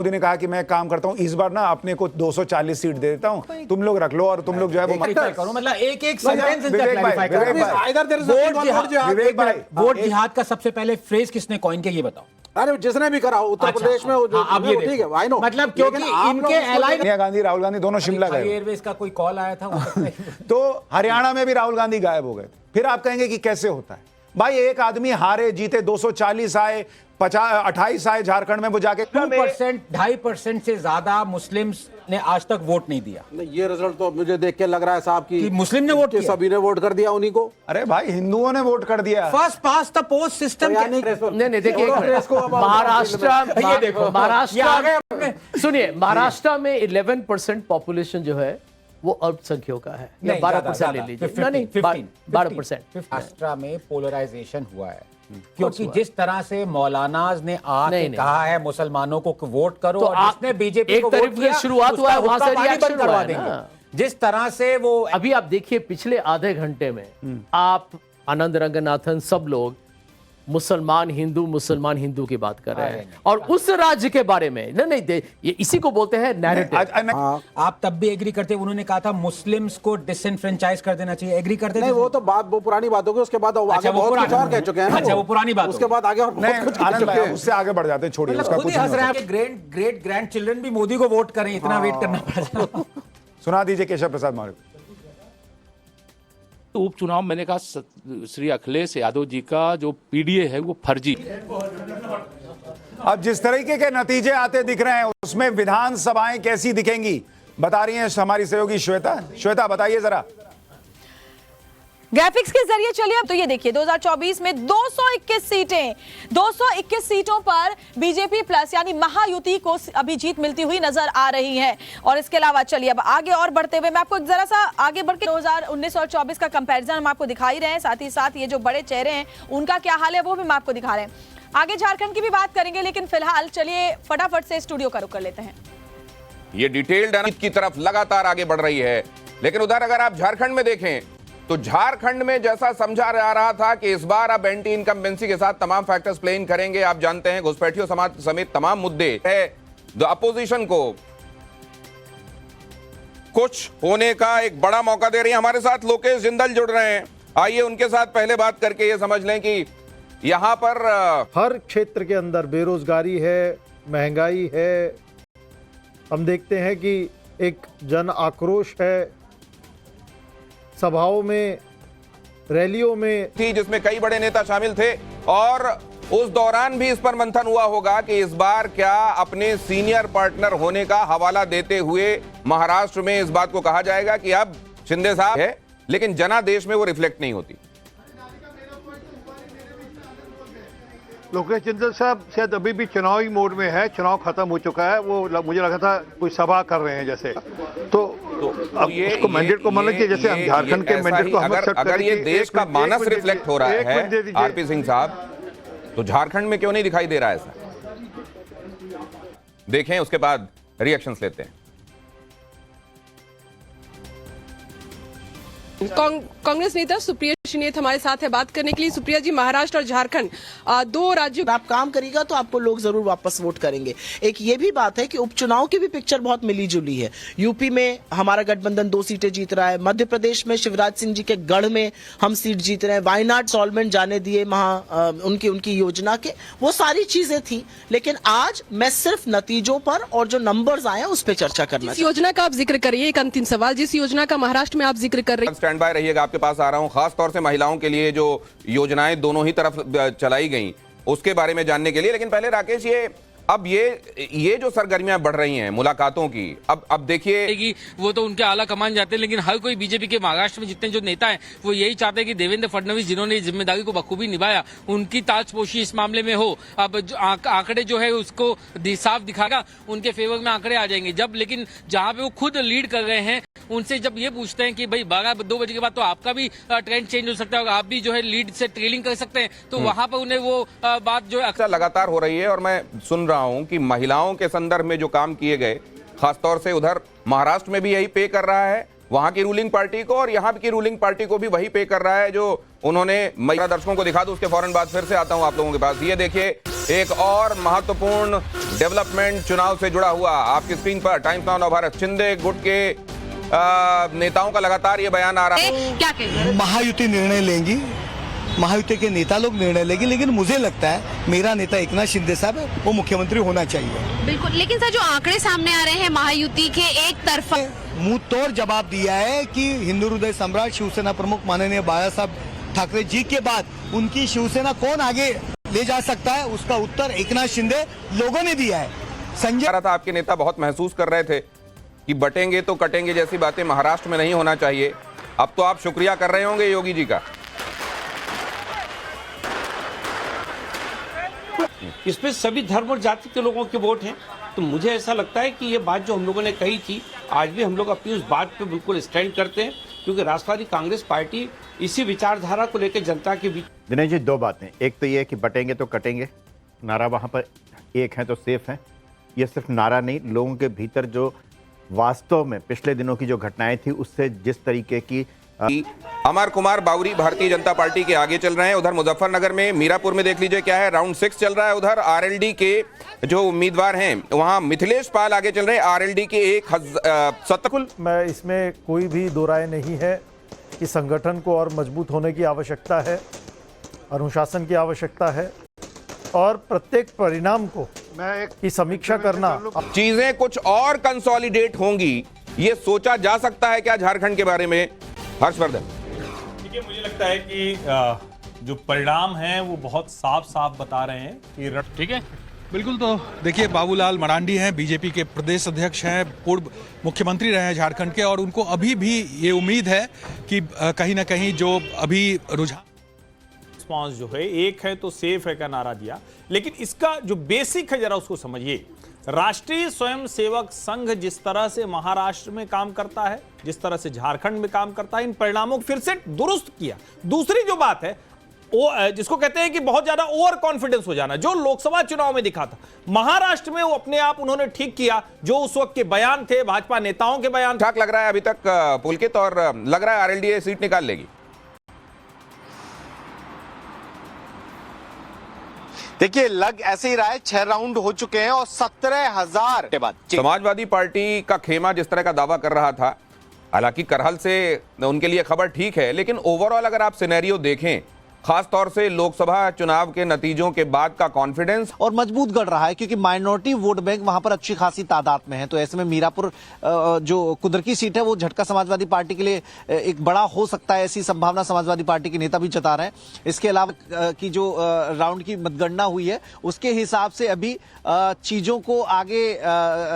मोदी ने कहा कि मैं काम करता हूं, इस बार ना अपने को 240 सीट दे देता हूं, तुम लोग रख लो और तुम लोग जो है वो मतलब एक सेंटेंस वोट जिहाद का सबसे पहले फ्रेज किसने कॉइन किया ये बताओ। अरे जिसने भी करा उत्तर प्रदेश में अब ये ठीक है, आई नो, मतलब क्योंकि इनके एलाइन सोनिया गांधी राहुल गांधी दोनों शिमला गए, एयरवेज का कोई कॉल आया था तो हरियाणा में भी राहुल गांधी गायब हो गए। फिर आप कहेंगे कि कैसे होता है भाई, एक आदमी हारे जीते 240 आए 28 आए झारखंड में, वो जाके 2.5% से ज्यादा मुस्लिम्स ने आज तक वोट नहीं दिया। ये रिजल्ट तो मुझे देख के लग रहा है साहब कि मुस्लिम ने वोट किया, सभी ने वोट कर दिया उन्हीं को। अरे भाई हिंदुओं ने वोट कर दिया। First pass the post system. नहीं देखिए, महाराष्ट्र, ये देखो महाराष्ट्र, सुनिए, महाराष्ट्र में 11% पॉपुलेशन जो है वो अल्पसंख्यकों का है, या 12% ले लीजिए, नहीं 12%। महाराष्ट्र में पोलराइजेशन हुआ है क्योंकि जिस तरह से मौलानाज ने आके कहा है मुसलमानों को वोट करो, तो और जिसने बीजेपी को वोट किया शुरुआत हुआ है, वहां से रिएक्शन करवा देंगे। जिस तरह से वो अभी आप देखिए पिछले आधे घंटे में आप आनंद रंगनाथन सब लोग मुसलमान हिंदू की बात कर रहे हैं, और उस राज्य के बारे में नहीं, ये इसी को बोलते हैं नैरेटिव। आप तब भी एग्री करते, उन्होंने कहा था मुस्लिम्स को डिसएनफ्रेंचाइज कर देना चाहिए, एग्री करते नहीं, वो तो बात वो पुरानी बात होगी, उसके बाद आगे बहुत कुछ और कह चुके हैं। अच्छा वो पुरानी बात, उसके बाद आगे और बहुत कुछ कह चुके हैं। उससे आगे बढ़ जाते हैं, छोड़िए उसका कुछ नहीं। ग्रेट ग्रैंड चिल्ड्रन भी मोदी को वोट करें, इतना वेट करना पड़ा। सुना दीजिए केशव प्रसाद मौर्य। तो उपचुनाव मैंने कहा श्री अखिलेश यादव जी का जो पीडीए है वो फर्जी। अब जिस तरीके के नतीजे आते दिख रहे हैं उसमें विधानसभाएं कैसी दिखेंगी बता रही हैं हमारी सहयोगी श्वेता। श्वेता बताइए जरा। ग्राफिक्स के जरिए चलिए। अब तो ये देखिए 2024 में 221 सीटें, 221 सीटों पर बीजेपी प्लस यानी महायुति को अभी जीत मिलती हुई नजर आ रही है। और इसके अलावा चलिए अब आगे और बढ़ते हुए मैं आपको जरा सा आगे बढ़ के 2019 और 24 का कंपैरिजन हम आपको दिखा ही रहे हैं, साथ ही साथ ये जो बड़े चेहरे हैं उनका क्या हाल है वो भी हम आपको दिखा रहे हैं। आगे झारखंड की भी बात करेंगे, लेकिन फिलहाल चलिए फटाफट से स्टूडियो का रुख कर लेते हैं। ये डिटेल्ड एनालिसिस की तरफ लगातार आगे बढ़ रही है, लेकिन उधर अगर आप झारखंड में देखें तो झारखंड में जैसा समझा जा रहा था कि इस बार अब एंटी इनकम्बेंसी के साथ तमाम फैक्टर्स प्ले इन करेंगे। आप जानते हैं घुसपैठियों समाज समेत तमाम मुद्दे है, जो अपोजिशन को कुछ होने का एक बड़ा मौका दे रही है। हमारे साथ लोकेश जिंदल जुड़ रहे हैं, आइए उनके साथ पहले बात करके ये समझ लें कि यहां पर हर क्षेत्र के अंदर बेरोजगारी है, महंगाई है, हम देखते हैं कि एक जन आक्रोश है, सभाओं में, रैलियों में थी जिसमें कई बड़े नेता शामिल थे, और उस दौरान भी इस पर मंथन हुआ होगा कि इस बार क्या अपने सीनियर पार्टनर होने का हवाला देते हुए महाराष्ट्र में इस बात को कहा जाएगा कि अब शिंदे साहब है, लेकिन जनादेश में वो रिफ्लेक्ट नहीं होती। लोकेश जिंदल साहब शायद अभी भी चुनावी मोड में है, चुनाव खत्म हो चुका है, वो मुझे लगा था कोई सभा कर रहे हैं जैसे, तो अब उसको मैंडेट को मान लीजिए, जैसे हम झारखंड के मैंडेट को अगर ये देश का मानस रिफ्लेक्ट हो रहा है आरपी सिंह साहब, तो झारखंड में क्यों नहीं दिखाई दे रहा है ऐसा? देखें उसके बाद रिएक्शंस लेते हैं। कांग्रेस नेता सुप्रिया श्रीनेत हमारे साथ है बात करने के लिए। सुप्रिया जी, महाराष्ट्र और झारखंड दो राज्यों आप काम करेगा तो आपको लोग जरूर वापस वोट करेंगे। एक ये भी बात है कि उपचुनाव की भी पिक्चर बहुत मिली जुली है। यूपी में हमारा गठबंधन 2 सीटें जीत रहा है, मध्य प्रदेश में शिवराज सिंह जी के गढ़ में हम सीट जीत रहे हैं, वायनाड सॉल्वेंट जाने दिए उनकी योजना के, वो सारी चीजें थी। लेकिन आज मैं सिर्फ नतीजों पर और जो नंबर्स आए उस पर चर्चा करना। जिस योजना का आप जिक्र करिए, एक अंतिम सवाल, जिस योजना का महाराष्ट्र में आप जिक्र कर रहे हैं, स्टैंड बाय रहिएगा, आपके पास आ रहा हूं। खास तौर से महिलाओं के लिए जो योजनाएं दोनों ही तरफ चलाई गई उसके बारे में जानने के लिए। लेकिन पहले राकेश, ये जो सरगर्मियां बढ़ रही हैं मुलाकातों की, अब देखिए वो तो उनके आला कमान जाते हैं, लेकिन हर कोई बीजेपी के महाराष्ट्र में जितने जो नेता हैं वो यही चाहते हैं कि देवेंद्र फडणवीस जिन्होंने इस जिम्मेदारी को बखूबी निभाया उनकी ताजपोशी इस मामले में हो। अब आंकड़े जो है उसको साफ दिखाएगा, उनके फेवर में आंकड़े आ जाएंगे। जब लेकिन जहां पे वो खुद लीड कर रहे हैं उनसे जब ये पूछते हैं कि भाई 2 बजे के बाद तो आपका भी ट्रेंड चेंज हो सकता है और आप भी जो है लीड से ट्रेलिंग कर सकते हैं, तो वहां पर उन्हें वो बात जो है लगातार हो रही है। और मैं सुन रहा हूं कि महिलाओं के संदर्भ में जो काम किए गए, खासतौर से उधर महाराष्ट्र में भी यही पे कर रहा है वहां की रूलिंग पार्टी को, और यहां की रूलिंग पार्टी को भी वही पे कर रहा है जो उन्होंने महिला दर्शकों को दिखा दूं। उसके फौरन बाद फिर से आता हूं आप लोगों के पास। ये देखिए एक और महत्वपूर्ण डेवलपमेंट चुनाव से जुड़ा हुआ आपकी स्क्रीन पर टाइम्स नाउ नवभारत। शिंदे गुट के नेताओं का लगातार ये बयान आ रहा है। क्या कहें? महायुति निर्णय लेंगी, महायुति के नेता लोग निर्णय लेंगे, लेकिन मुझे लगता है मेरा नेता एकनाथ शिंदे साहब है, वो मुख्यमंत्री होना चाहिए। बिल्कुल, लेकिन सर जो आंकड़े सामने आ रहे हैं महायुति के एक तरफा, मुंह तोड़ जवाब दिया है कि हिंदू हृदय सम्राट शिवसेना प्रमुख माननीय बाला साहब ठाकरे जी के बाद उनकी शिवसेना कौन आगे ले जा सकता है, उसका उत्तर एकनाथ शिंदे लोगों ने दिया है। संजय था आपके नेता बहुत महसूस कर रहे थे कि बटेंगे तो कटेंगे जैसी बातें महाराष्ट्र में नहीं होना चाहिए। अब तो आप शुक्रिया कर रहे होंगे योगी जी का। इसमें सभी धर्म और जाति के लोगों के वोट हैं, तो मुझे ऐसा लगता है कि ये बात जो हम लोगों ने कही थी, आज भी हम लोग अपनी उस बात पे बिल्कुल स्टैंड करते हैं, क्योंकि राष्ट्रवादी कांग्रेस पार्टी इसी विचारधारा को लेकर जनता के बीच। दिनेश जी, दो बातें, एक तो ये कि बटेंगे तो कटेंगे, नारा वहां पर एक है तो सेफ है। ये सिर्फ नारा नहीं, लोगों के भीतर जो वास्तव में पिछले दिनों की जो घटनाएं थी उससे जिस तरीके की अमर कुमार बावरी भारतीय जनता पार्टी के आगे चल रहे हैं। उधर मुजफ्फरनगर में मीरापुर में देख लीजिए क्या है, राउंड 6 चल रहा है। उधर आरएलडी के जो उम्मीदवार हैं वहां मिथिलेश पाल आगे चल रहे हैं। आरएलडी के 1,070। मैं इसमें कोई भी दो राय नहीं है कि संगठन को और मजबूत होने की आवश्यकता है, अनुशासन की आवश्यकता है और प्रत्येक परिणाम को की समीक्षा करना। चीजें कुछ और कंसोलिडेट होंगी ये सोचा जा सकता है क्या झारखंड के बारे में? हर्षवर्धन, देखिए, मुझे लगता है कि जो परिणाम हैं वो बहुत साफ साफ बता रहे हैं कि ठीक है। बिल्कुल, तो देखिए, बाबूलाल मरांडी हैं, बीजेपी के प्रदेश अध्यक्ष हैं, पूर्व मुख्यमंत्री रहे हैं झारखंड के, और उनको अभी भी ये उम्मीद है कि कहीं ना कहीं जो अभी रुझान रिस्पॉन्स जो है, एक है तो सेफ है का नारा दिया, लेकिन इसका जो बेसिक है जरा उसको समझिए। राष्ट्रीय स्वयंसेवक संघ जिस तरह से महाराष्ट्र में काम करता है, जिस तरह से झारखंड में काम करता है, इन परिणामों को फिर से दुरुस्त किया। दूसरी जो बात है वो जिसको कहते हैं कि बहुत ज्यादा ओवर कॉन्फिडेंस हो जाना, जो लोकसभा चुनाव में दिखा था, महाराष्ट्र में वो अपने आप उन्होंने ठीक किया। जो उस वक्त के बयान थे भाजपा नेताओं के बयान, ठीक लग रहा है अभी तक पुलकित, और लग रहा है आरएलडी सीट निकाल लेगी। देखिए, लग ऐसे ही रहा है, 6 राउंड हो चुके हैं और 17,000 के बाद समाजवादी पार्टी का खेमा जिस तरह का दावा कर रहा था, हालांकि करहल से उनके लिए खबर ठीक है, लेकिन ओवरऑल अगर आप सिनेरियो देखें, खास तौर से लोकसभा चुनाव के नतीजों के बाद का कॉन्फिडेंस और मजबूत गढ़ रहा है, क्योंकि माइनॉरिटी वोट बैंक वहां पर अच्छी खासी तादाद में है। तो ऐसे में मीरापुर जो कुदरती सीट है वो झटका समाजवादी पार्टी के लिए एक बड़ा हो सकता है, ऐसी संभावना समाजवादी पार्टी के नेता भी जता रहे हैं। इसके अलावा की जो राउंड की मतगणना हुई है उसके हिसाब से अभी चीजों को आगे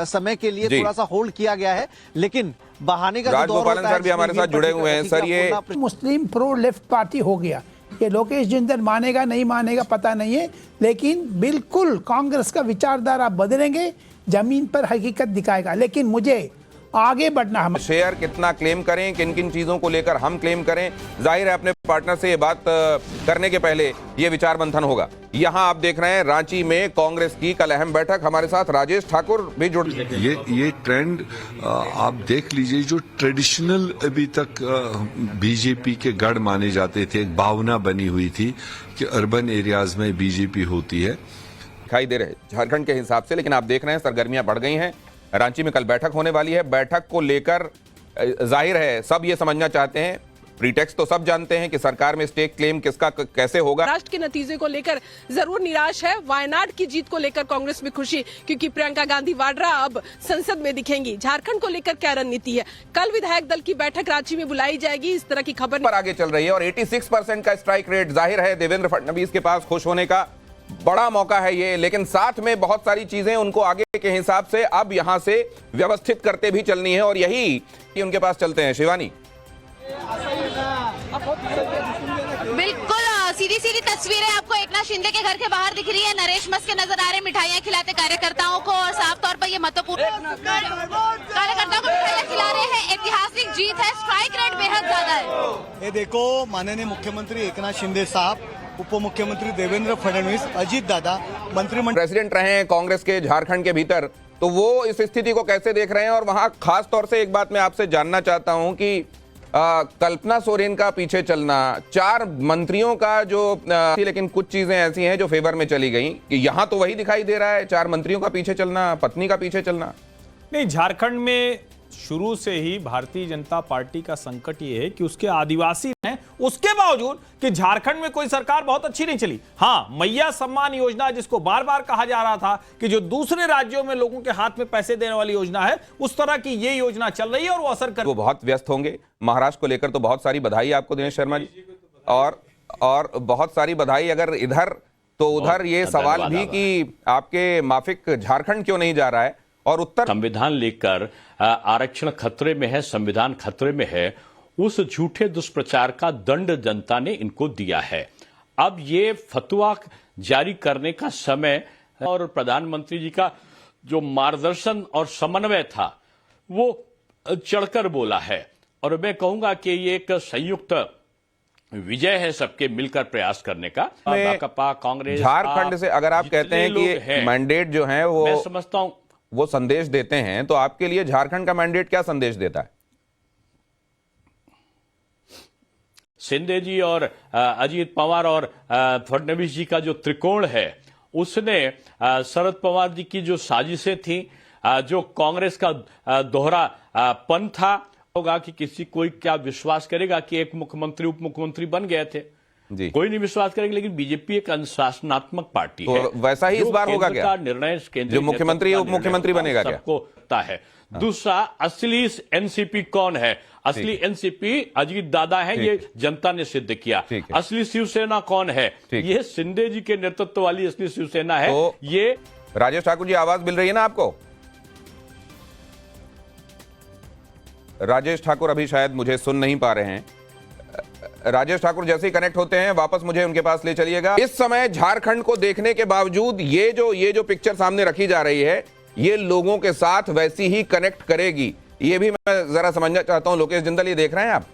समय के लिए थोड़ा सा होल्ड किया गया है, लेकिन बहाने का राजगोपालन सर भी हमारे साथ जुड़े हुए हैं। सर, ये मुस्लिम प्रो लेफ्ट पार्टी हो गया, ये लोकेश जिंदल मानेगा नहीं मानेगा पता नहीं है, लेकिन बिल्कुल कांग्रेस का विचारधारा बदलेंगे, जमीन पर हकीकत दिखाएगा। लेकिन मुझे आगे बढ़ना, हम शेयर कितना क्लेम करें, किन किन चीजों को लेकर हम क्लेम करें, जाहिर है अपने पार्टनर से ये बात करने के पहले ये विचार मंथन होगा। यहां आप देख रहे हैं रांची में कांग्रेस की कल अहम बैठक, हमारे साथ राजेश ठाकुर भी जुड़। ये ट्रेंड आप देख लीजिए, जो ट्रेडिशनल अभी तक बीजेपी के गढ़ माने जाते थे, एक भावना बनी हुई थी कि अर्बन एरियाज में बीजेपी होती है, दिखाई दे रहे झारखंड के हिसाब से। लेकिन आप देख रहे हैं सरगर्मियां बढ़ गई हैं। रांची में कल बैठक होने वाली है। बैठक को लेकर जाहिर है सब ये समझना चाहते हैं, प्रीटेक्स्ट तो सब जानते हैं कि सरकार में स्टेक क्लेम किसका कैसे होगा। राष्ट्र के नतीजे को लेकर जरूर निराश है। वायनाड की जीत को लेकर कांग्रेस में खुशी, क्योंकि प्रियंका गांधी वाड्रा अब संसद में दिखेंगी। झारखंड को लेकर क्या रणनीति है? कल विधायक दल की बैठक रांची में बुलाई जाएगी, इस तरह की खबर पर आगे चल रही है। और 86% का स्ट्राइक रेट, जाहिर है देवेंद्र फडणवीस के पास खुश होने का बड़ा मौका है ये, लेकिन साथ में बहुत सारी चीजें उनको आगे के हिसाब से अब यहां से व्यवस्थित करते भी चलनी है, और यही उनके पास चलते हैं। शिवानी, बिल्कुल सीधी सीधी तस्वीरें आपको एकनाथ शिंदे के घर के बाहर दिख रही है। नरेश मस्के नजर आ रहे हैं मिठाइयां खिलाते कार्यकर्ताओं को, और साफ तौर पर ये महत्वपूर्ण कार्यकर्ताओं को मिठाइयां खिला रहे हैं। ऐतिहासिक जीत है, स्ट्राइक रेट बेहद ज्यादा है। ये देखो, माननीय मुख्यमंत्री एकनाथ शिंदे साहब, उप मुख्यमंत्री देवेंद्र फडणवीस, अजीत दादा मंत्रिमंडल प्रेसिडेंट रहे हैं कांग्रेस के झारखंड के भीतर, तो वो इस स्थिति को कैसे देख रहे हैं? और वहां खास तौर से एक बात मैं आपसे जानना चाहता हूं कि कल्पना सोरेन का पीछे चलना, 4 मंत्रियों का जो लेकिन कुछ चीजें ऐसी हैं जो फेवर में चली गई कि यहां तो वही दिखाई दे रहा है, 4 मंत्रियों का पीछे चलना, पत्नी का पीछे चलना। नहीं, झारखंड में शुरू से ही भारतीय जनता पार्टी का संकट ये है कि उसके आदिवासी हैं, उसके बावजूद कि झारखंड में कोई सरकार बहुत अच्छी नहीं चली। हां, मैया सम्मान योजना जिसको बार बार कहा जा रहा था कि जो दूसरे राज्यों में लोगं के हाथ में पैसे देने वाली योजना है, उस तरह की ये योजना चल रही है और वो असर कर, वो बहुत व्यस्त होंगे। महाराष्ट्र को लेकर तो बहुत सारी बधाई आपको दिनेश शर्मा जी, और बहुत सारी बधाई अगर इधर तो उधर ये सवाल भी कि आपके माफिक झारखंड क्यों नहीं जा रहा है। और उत्तर संविधान लेकर आरक्षण खतरे में है, संविधान खतरे में है, उस झूठे दुष्प्रचार का दंड जनता ने इनको दिया है। अब ये फतवा जारी करने का समय और प्रधानमंत्री जी का जो मार्गदर्शन और समन्वय था वो चढ़कर बोला है, और मैं कहूंगा कि ये एक संयुक्त विजय है सबके मिलकर प्रयास करने का। भाकपा, कांग्रेस, झारखंड से अगर आप कहते हैं कि मैंडेट जो है वो, मैं समझता हूं वो संदेश देते हैं, तो आपके लिए झारखंड का मैंडेट क्या संदेश देता है? शिंदे जी और अजीत पवार और फडणवीस जी का जो त्रिकोण है, उसने शरद पवार जी की जो साजिशें थी, जो कांग्रेस का दोहरा पन था, होगा कि किसी कोई क्या विश्वास करेगा कि एक मुख्यमंत्री उप मुख्यमंत्री बन गए थे जी। कोई नहीं विश्वास करेगा। लेकिन बीजेपी एक अनुशासनात्मक पार्टी है, तो वैसा ही इस बार होगा क्या? निर्णय जो मुख्यमंत्री उप मुख्यमंत्री बनेगा क्या? सबको पता है। दूसरा, असली एनसीपी कौन है? असली एनसीपी अजीत दादा है, ये जनता ने सिद्ध किया। असली शिवसेना कौन है? ये शिंदे जी के नेतृत्व वाली असली शिवसेना है। तो ये राजेश ठाकुर जी, आवाज मिल रही है ना आपको? राजेश ठाकुर अभी शायद मुझे सुन नहीं पा रहे हैं। राजेश ठाकुर जैसे ही कनेक्ट होते हैं वापस मुझे उनके पास ले चलिएगा। इस समय झारखंड को देखने के बावजूद ये जो पिक्चर सामने रखी जा रही है, ये लोगों के साथ वैसी ही कनेक्ट करेगी, ये भी मैं जरा समझना चाहता हूं। लोकेश जिंदल, ये देख रहे हैं आप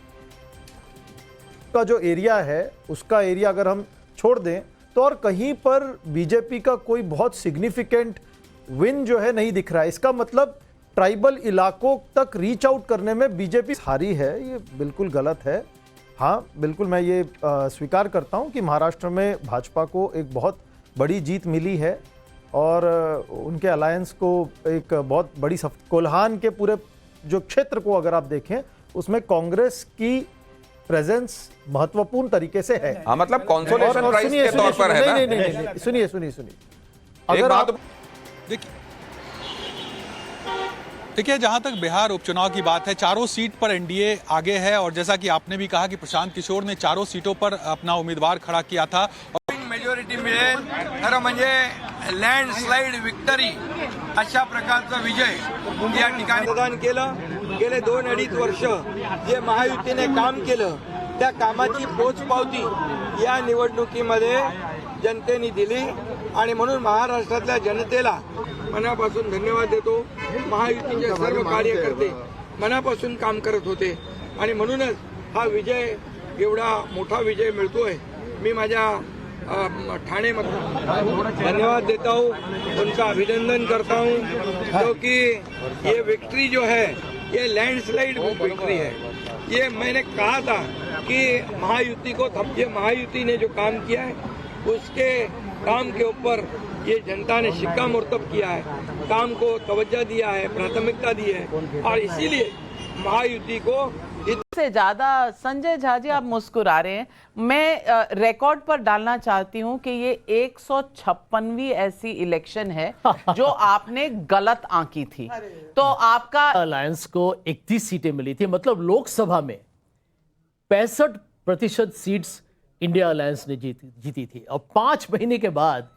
का जो एरिया है, उसका एरिया अगर हम छोड़ दें तो और कहीं पर बीजेपी का कोई बहुत सिग्निफिकेंट विन जो है नहीं दिख रहा है। इसका मतलब ट्राइबल इलाकों तक रीच आउट करने में बीजेपी हारी है, ये बिल्कुल गलत है। हाँ, बिल्कुल मैं ये स्वीकार करता हूँ कि महाराष्ट्र में भाजपा को एक बहुत बड़ी जीत मिली है और उनके अलायंस को एक बहुत बड़ी कोल्हान के पूरे जो क्षेत्र को अगर आप देखें, उसमें कांग्रेस की प्रेजेंस महत्वपूर्ण तरीके से है। हाँ, मतलब कंसोलेशन प्राइज के तौर पर है ना? नहीं, सुनिए अगर आप देखिए, जहां तक बिहार उपचुनाव की बात है, चारों सीट पर एनडीए आगे है और जैसा कि आपने भी कहा कि प्रशांत किशोर ने चारों सीटों पर अपना उम्मीदवार खड़ा किया था। मेजॉरिटी मिळेल, खरं म्हणजे लँडस्लाइड विक्टरी अशा प्रकारचा विजय या ठिकाणी प्रदान केलं। गेले 2-2.5 वर्ष जे महायुतीने काम केलं, त्या कामाची पोचपावती या निवडणुकीमध्ये जनतेने दिली आणि म्हणून महाराष्ट्रातल्या जनतेला मनापासून धन्यवाद देतो। महायुतीचे सर्व कार्यकर्ते मनापासून काम करत होते आणि म्हणूनच हा विजय, एवढा मोठा विजय मिळतोय। मी माझ्या ठाणे धन्यवाद देता हूँ, उनका अभिनंदन करता हूँ, क्योंकि ये विक्ट्री जो है ये लैंडस्लाइड विक्ट्री है। ये मैंने कहा था कि महायुति को, ये महायुति ने जो काम किया है उसके काम के ऊपर ये जनता ने शिक्कामोर्तब किया है, काम को तवज्जो दिया है, प्राथमिकता दी है, और इसीलिए महायुति को से ज्यादा। संजय झा जी, आप मुस्कुरा रहे हैं, मैं रिकॉर्ड पर डालना चाहती हूं कि ये 156वीं ऐसी इलेक्शन है जो आपने गलत आंकी थी। तो आपका अलायंस को 31 सीटें मिली थी, मतलब लोकसभा में 65% सीट्स इंडिया अलायंस ने जीती थी। और 5 महीने के बाद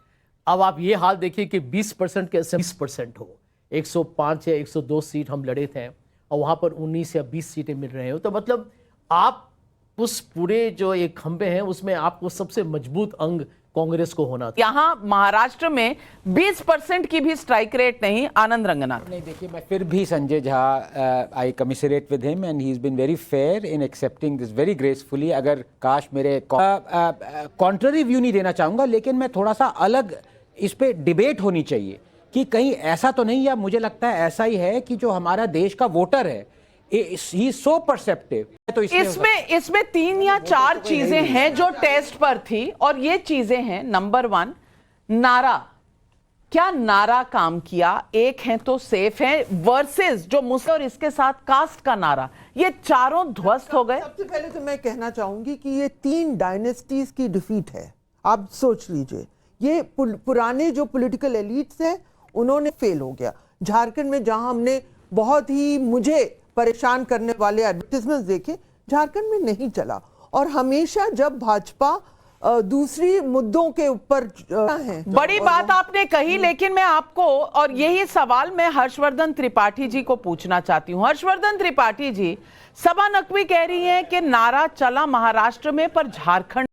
अब आप ये हाल देखिए कि 20% के 20% हो, 105 या 102 सीट हम लड़े थे और वहां पर 19 या 20 सीटें मिल रहे हो। तो मतलब आप उस पूरे जो एक खंबे हैं उसमें आपको सबसे मजबूत अंग कांग्रेस को होना था। यहाँ महाराष्ट्र में 20% की भी स्ट्राइक रेट नहीं। आनंद रंगनाथ, नहीं, देखिए, मैं फिर भी Sanjay Jha, I commiserate with him and he is been very fair in accepting this very gracefully. अगर काश मेरे कॉन्ट्ररी व्यू नहीं देना चाहूंगा, लेकिन मैं थोड़ा सा अलग इस पे डिबेट होनी चाहिए कि कहीं ऐसा तो नहीं, या मुझे लगता है ऐसा ही है कि जो हमारा देश का वोटर है ही इज सो परसेप्टिव। तो इसमें 3 या 4 चीजें हैं जो टेस्ट पर थी, और ये चीजें हैं, नंबर 1 नारा, क्या नारा काम किया? एक है तो सेफ है वर्सेस जो मुस्लिम और इसके साथ कास्ट का नारा, ये चारों ध्वस्त हो गए। सबसे पहले तो मैं कहना चाहूंगी कि ये 3 डायनेस्टीज की डिफीट है। आप सोच लीजिए, ये पुराने जो पॉलिटिकल एलिट्स हैं उन्होंने फेल हो गया। झारखंड में जहां हमने बहुत ही मुझे परेशान करने वाले एडवर्टाइजमेंट्स देखे, झारखंड में नहीं चला। और हमेशा जब भाजपा दूसरी मुद्दों के ऊपर है, बड़ी बात आपने कही, लेकिन मैं आपको, और यही सवाल मैं हर्षवर्धन त्रिपाठी जी को पूछना चाहती हूं। हर्षवर्धन त्रिपाठी जी, सबा नकवी कह रही हैं कि नारा चला महाराष्ट्र में, पर झारखंड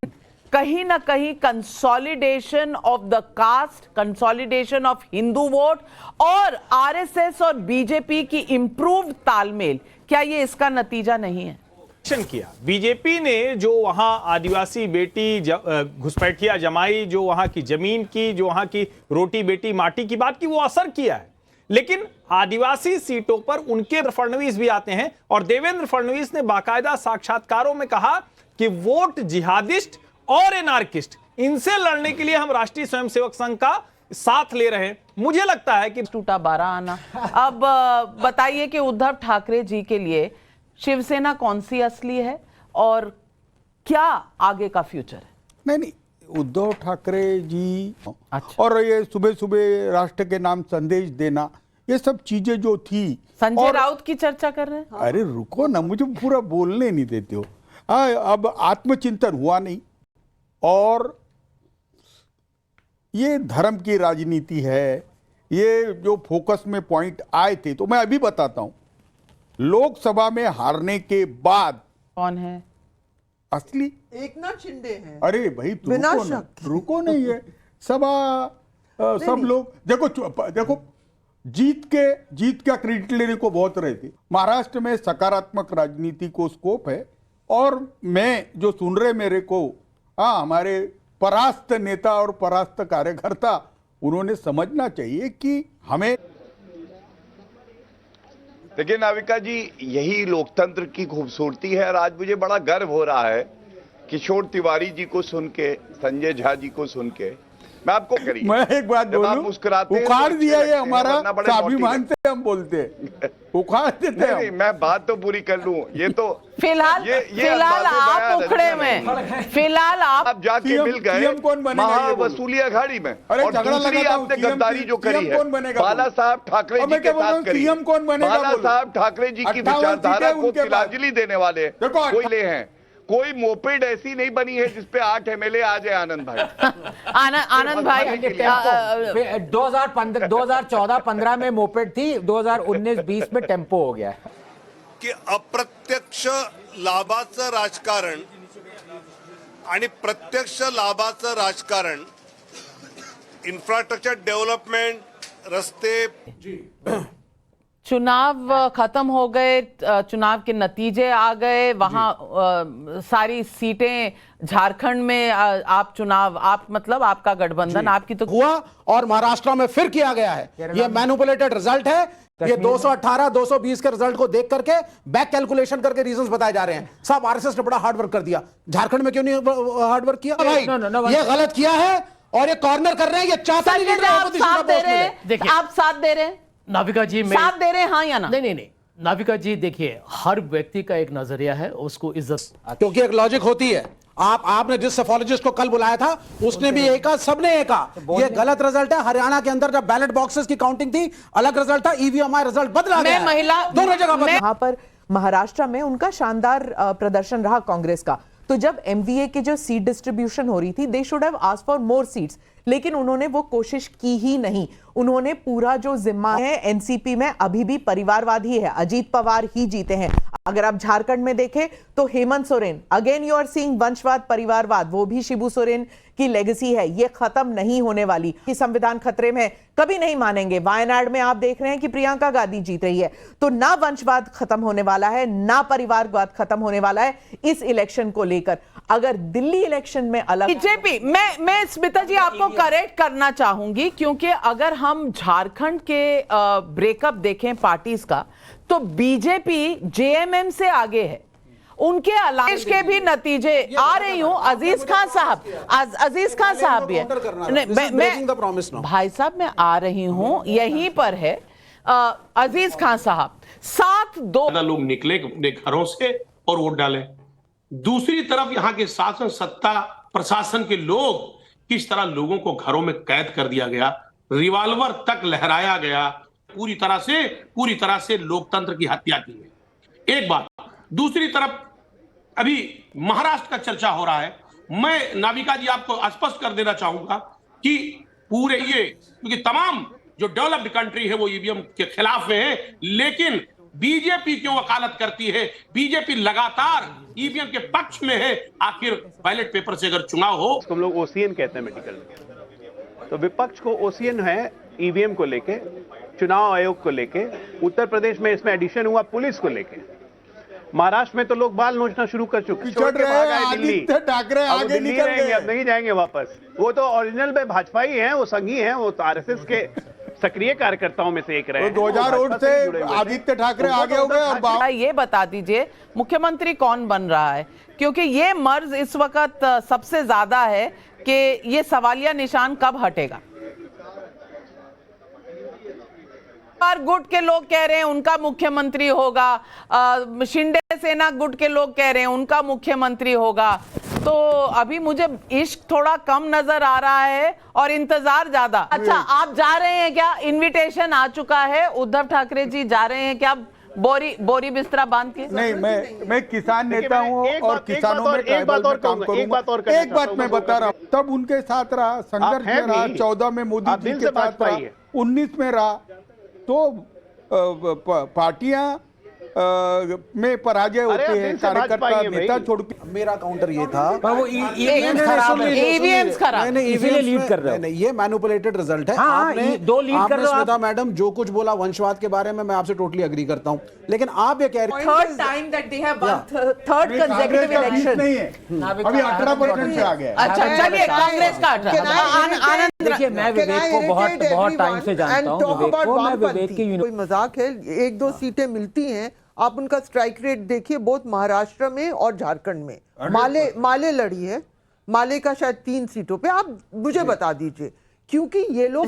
कहीं ना कहीं consolidation of the caste, consolidation of Hindu vote और आरएसएस और बीजेपी की इंप्रूव्ड तालमेल, क्या ये इसका नतीजा नहीं है? किया बीजेपी ने जो वहां आदिवासी बेटी घुसपैठिया जमाई, जो वहां की जमीन की, जो वहां की रोटी बेटी माटी की बात की, वो असर किया है। लेकिन आदिवासी सीटों पर उनके फडणवीस भी आते हैं, और देवेंद्र फडणवीस ने बाकायदा साक्षात्कारों में कहा कि वोट जिहादिस्ट और एनार्किस्ट, इनसे लड़ने के लिए हम राष्ट्रीय स्वयंसेवक संघ का साथ ले रहे हैं। मुझे लगता है कि टूटा 12 आना। अब बताइए कि उद्धव ठाकरे जी के लिए शिवसेना कौन सी असली है और क्या आगे का फ्यूचर है? नहीं, उद्धव ठाकरे जी और ये सुबह सुबह राष्ट्र के नाम संदेश देना, ये सब चीजें जो थी। संजय राउत की चर्चा कर रहे हैं। अरे रुको ना, मुझे पूरा बोलने नहीं देते हो। अब आत्मचिंतन हुआ नहीं, और ये धर्म की राजनीति है। ये जो फोकस में पॉइंट आए थे, तो मैं अभी बताता हूं। लोकसभा में हारने के बाद कौन है असली? एकनाथ शिंदे हैं। अरे भाई रुको नहीं है सब लोग देखो जीत का क्रेडिट लेने को बहुत रहे थे। महाराष्ट्र में सकारात्मक राजनीति को स्कोप है, और मैं जो सुन रहे मेरे को, हमारे परास्त नेता और परास्त कार्यकर्ता, उन्होंने समझना चाहिए कि हमें। देखिए नाविका जी, यही लोकतंत्र की खूबसूरती है। और आज मुझे बड़ा गर्व हो रहा है किशोर तिवारी जी को सुन के, संजय झा जी को सुन के। मैं आपको मैं एक बात बोलूं, उखाड़ दिया ये हमारा स्वाभिमान से हम बोलते हैं, उखाड़ देते हैं। नहीं, मैं बात तो पूरी कर लूं। ये तो फिलहाल आप उखड़े में, फिलहाल आप जाके मिल गए महावसूली अखाड़ी में, और दूसरी आपने गद्दारी जो करी है बाला साहब ठाकरे जी के साथ करी। बाला साहब ठाकरे जी की विचारधारा को तिलांजलि देने वाले कोई ले हैं। कोई मोपेड ऐसी नहीं बनी है जिसपे 8 एमएलए आ जाए। आनंद भाई 2014-15 में मोपेड थी, 2019-20 में टेम्पो हो गया कि अप्रत्यक्ष लाभाचं राजकारण आणि प्रत्यक्ष लाभाचं राजकारण, इन्फ्रास्ट्रक्चर डेव्हलपमेंट, रस्ते, चुनाव खत्म हो गए, चुनाव के नतीजे आ गए, वहां सारी सीटें झारखंड में आप चुनाव, आप मतलब आपका गठबंधन आपकी तो हुआ, और महाराष्ट्र में फिर किया गया है। ये मैनिपुलेटेड रिजल्ट है। ये 218, 220 के रिजल्ट को देख करके बैक कैलकुलेशन करके रीजंस बताए जा रहे हैं। साहब आरएसएस ने बड़ा हार्ड वर्क कर दिया, झारखंड में क्यों नहीं हार्ड वर्क किया? भाई ये गलत किया है, और ये कॉर्नर कर रहे हैं। ये चाहता नहीं आप साथ दे रहे हैं नाविका जी, साथ दे रहे हैं, हाँ या ना? नहीं, नाविका जी देखिए, हर व्यक्ति का एक नजरिया है, उसको इज्जत, क्योंकि एक लॉजिक होती है। आपने जिस सेफोलॉजिस्ट को कल बुलाया था, उसने भी एक कहा, सबने एक कहा ये गलत रिजल्ट है। हरियाणा के अंदर जब बैलेट बॉक्सेस की काउंटिंग थी, अलग रिजल्ट था, ईवीएम रिजल्ट बदला गया। महिला दोनों जगह वहां पर महाराष्ट्र में उनका शानदार प्रदर्शन रहा कांग्रेस का। तो जब एमवीए के जो सीट डिस्ट्रीब्यूशन हो रही थी, they should have asked for more seats, लेकिन उन्होंने वो कोशिश की ही नहीं। उन्होंने पूरा जो जिम्मा है, एनसीपी में अभी भी परिवारवाद ही है, अजीत पवार ही जीते हैं। अगर आप झारखंड में देखें तो Hemant Soren, again you are seeing वंशवाद, परिवारवाद, वो भी शिबू सोरेन की लेगेसी है, ये खत्म नहीं होने वाली। कि संविधान खतरे में, कभी नहीं मानेंगे। वायनाड में आप देख रहे हैं कि प्रियंका गांधी जीत रही है। तो ना वंशवाद खत्म होने वाला है, ना परिवारवाद खत्म होने वाला है इस इलेक्शन को लेकर। अगर दिल्ली इलेक्शन में अलग बीजेपी, मैं स्मिता जी आपको करेक्ट करना चाहूंगी, क्योंकि अगर हम झारखंड के ब्रेकअप देखें पार्टीज का, तो बीजेपी जेएमएम से आगे है। उनके अलायंस के भी नतीजे आ रही हूं। अजीज खान साहब, अजीज खान साहब भी है। मैं भाई साहब मैं आ रही हूं, यहीं पर है अजीज खान साहब। 7-2 लोग निकले अपने घरों से और वोट डाले। दूसरी तरफ यहाँ के शासन सत्ता प्रशासन के लोग किस तरह लोगों को घरों में कैद कर दिया गया, रिवॉल्वर तक लहराया गया, पूरी तरह से लोकतंत्र की हत्या की गई। एक बात। दूसरी तरफ अभी महाराष्ट्र का चर्चा हो रहा है। मैं नाविका जी आपको स्पष्ट कर देना चाहूंगा कि पूरे ये, क्योंकि तमाम जो डेवलप्ड कंट्री है वो ईवीएम के खिलाफ में है, लेकिन बीजेपी क्यों वकालत करती है? बीजेपी लगातार ईवीएम के पक्ष में है। आखिर बैलेट पेपर से अगर चुनाव हो, हम लोग ओसीएन कहते हैं मेडिकल में, तो विपक्ष को ओसीएन है ईवीएम को लेके, चुनाव आयोग को लेके। उत्तर प्रदेश में इसमें एडिशन हुआ पुलिस को लेके। महाराष्ट्र में तो लोग बाल नोचना शुरू कर चुके हैं। आदित्य ठाकरे आगे निकल गए, अब नहीं जाएंगे वापस। वो तो ओरिजिनल में भाजपा ही है, वो संघी है, वो तो आरएसएस के सक्रिय कार्यकर्ताओं में से एक रहे। 2008 से आदित्य ठाकरे आगे हो गए। और ये बता दीजिए मुख्यमंत्री कौन बन रहा है, क्योंकि ये मर्ज इस वक्त सबसे ज्यादा है कि ये सवालिया निशान कब हटेगा। गुट के लोग कह रहे हैं उनका मुख्यमंत्री होगा, शिंदे सेना गुट के लोग कह रहे हैं उनका मुख्यमंत्री होगा। तो अभी मुझे इश्क थोड़ा कम नजर आ रहा है और इंतजार ज्यादा। अच्छा, आप जा रहे हैं क्या? इनविटेशन आ चुका है, उद्धव ठाकरे जी जा रहे हैं क्या बोरी बिस्तरा बांध के? नहीं, मैं किसान नेता हूँ और किसानों में ट्राइबल में काम करूंगा। एक बात मैं बता रहा हूँ, तब उनके साथ रहा, संघर्ष में रहा, 14 में मोदी जी के साथ रहा, 19 में रहा, तो पार्टियां में पराजय होते हैं, कार्यकर्ता नेता छोड़ के। मेरा काउंटर ये था, वो ईवीएम्स खराब, इसीलिए लीड कर रहे हो। नहीं, ये मैनिपुलेटेड रिजल्ट है। आपने 2 लीड कर रहे हो। स्मिता मैडम जो कुछ बोला वंशवाद के बारे में, मैं आपसे टोटली एग्री करता हूँ, लेकिन आप ये कह रहे हैं third time that they have one third consecutive election नहीं है, अभी 18% से आ गया। अच्छा, चलिए कांग्रेस का आनंद। देखिए, मैं विवेक को बहुत टाइम से जानता हूँ। विवेक की कोई मजाक है, 1-2 सीटें मिलती हैं। आप उनका स्ट्राइक रेट देखिए, बहुत महाराष्ट्र में और झारखंड में। माले लड़ी है, माले का शायद 3 सीटों पे। आप मुझे बता दीजिए, क्योंकि ये लोग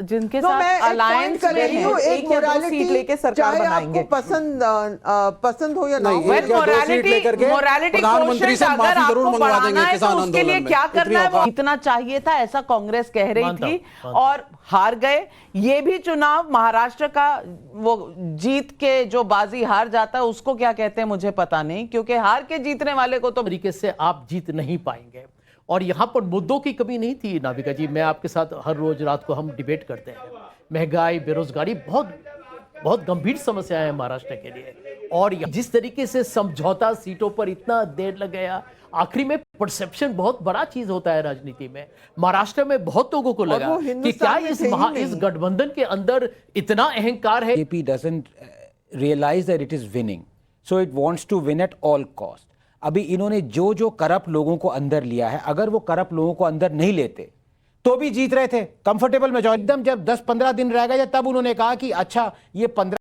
जिनके साथ अलायंस कर रही हूँ, एक मोरालिटी लेके सरकार बनाएंगे, पसंद हो या ना हो। मोरालिटी प्रधानमंत्री से माफी जरूर मंगवा देंगे किसान आंदोलन में। उसके लिए क्या करना है, वो इतना चाहिए था, ऐसा कांग्रेस कह रही थी और हार गए। ये भी चुनाव महाराष्ट्र का, वो जीत के जो बाजी हार जाता है उसको क्या कहते हैं मुझे पता नहीं, क्योंकि हार के जीतने वाले को तो तरीके से आप जीत नहीं पाएंगे। और यहाँ पर मुद्दों की कमी नहीं थी नाविका जी, मैं आपके साथ हर रोज रात को हम डिबेट करते हैं। महंगाई, बेरोजगारी बहुत गंभीर समस्याएं हैं महाराष्ट्र के लिए। और जिस तरीके से समझौता सीटों पर इतना देर लग गया, आखिरी में परसेप्शन बहुत बड़ा चीज होता है राजनीति में। महाराष्ट्र में बहुत लोगों को लगा कि क्या इस गठबंधन के अंदर इतना अहंकार है। BJP doesn't realise that it is winning, so it wants to win at all cost. अभी इन्होंने जो करप्ट लोगों को अंदर लिया है, अगर वो करप्ट लोगों को अंदर नहीं लेते तो भी जीत रहे थे कंफर्टेबल मेजॉरिटी। एकदम जब 10-15 दिन रह गए तब उन्होंने कहा कि अच्छा ये 15